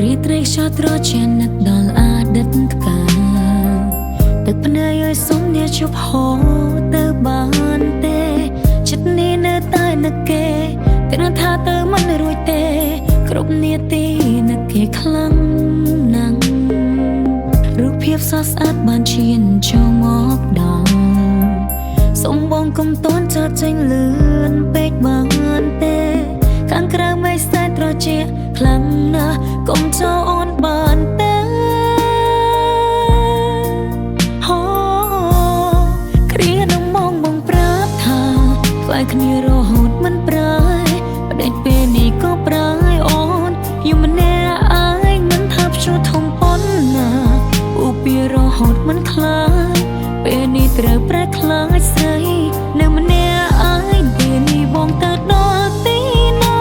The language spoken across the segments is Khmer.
រីត្រេកឆោត្រជានឹកដល់អាដិតផ្កាទឹកភ្នែកឲ្យសុំអ្នកជប់ហូរទៅបានទេចិត្តនេះនៅតែនឹកគេតែនឹងថាទៅមិនរួចទេគ្រប់នាទីនឹកគេខ្លាំងណាស់រូបភាពសស្អាតបានឈានចូលមកដល់សុំបងកុំតន់ចោលចេញលឿនពេកបានទេខាងក្រៅមិនស្ទើរត្រជាខ្លាំងណាស់កុំចូលអូនបានទេហូគ្រានឹងមកបងប្រាប់ថាខ្លាចគ្នារហូតមិនប្រាយបដិញពេលនេះក៏ប្រាយអូនយំម្នាក់អាយមិនថាព្យួរធំប៉ុណ្ណាឧបិរហូតមិនខ្លាចពេលនេះត្រូវប្រែខ្លាចស្រីនៅម្នាក់អាយពេលនេះបងទៅដល់ទីណា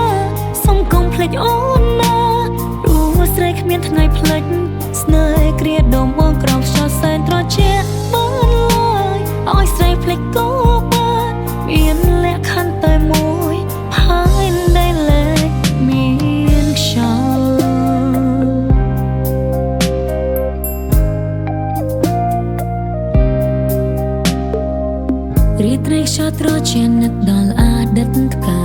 សុំកុំភ្លេចអូនណាព្រោះស្រីគ្មានថ្ងៃភ្លេចស្នេហ៍គ្រាដងបងក្រោមខ្យល់សែនត្រជាបានឡើយឲ្យស្រីភ្លេចក៏បានមានលក្ខខណ្ឌតែមួយផាយនៃលេខមានខ្យល់រីត្រេកឆោត្រជានឹកដល់អាដិតផ្កា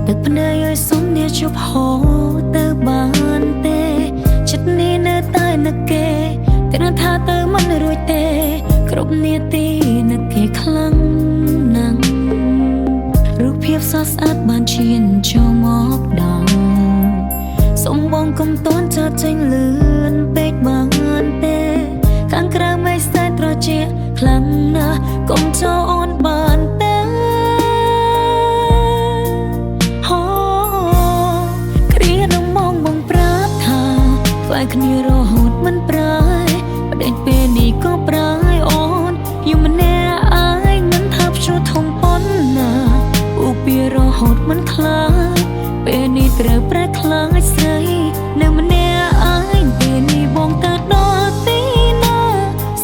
ទឹកភ្នែកឲ្យសុំអ្នកជប់ហូរទៅបានទេចិត្តនេះនៅតែនឹកគេតែនឹងថាទៅមិនរួចទេគ្រប់នាទីនឹកគេខ្លាំងណាស់រូបភាពសស្អាតបានឈានចូលមកដល់សុំបងកុំតន់ចោលចេញលឿនពេកបានទេខាងក្រៅមិនស្ទើរត្រជាខ្លាំងណាស់កុំចូលអូនបានទេហូគ្រានឹងមកបងប្រាប់ថាខ្លាចគ្នារហូតមិនប្រាយបដិញពេលនេះក៏ប្រាយអូនយំម្នាក់អាយមិនថាព្យួរធំប៉ុណ្ណាឧបិរហូតមិនខ្លាចពេលនេះត្រូវប្រែខ្លាចស្រីនៅម្នាក់អាយពេលនេះបងទៅដល់ទីណា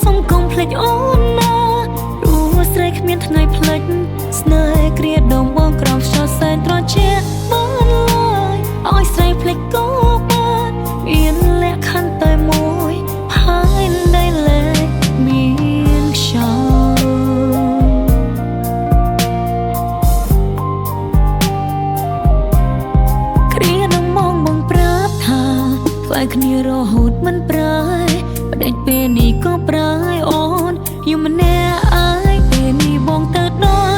សុំកុំភ្លេចអូនណាព្រោះស្រីគ្មានថ្ងៃភ្លេចស្នេហ៍គ្រាដងបងក្រោមខ្យល់សែនត្រជាបានឡើយឲ្យស្រីភ្លេចក៏បានមានលក្ខខណ្ឌតែមួយផាយនៃលេខមានខ្យល់គ្រានឹងមកបងប្រាប់ថាខ្លាចគ្នារហូតមិនប្រាយបដិញពេលនេះក៏ប្រាយអូនយំម្នាក់អាយពេលនេះបងទៅដល់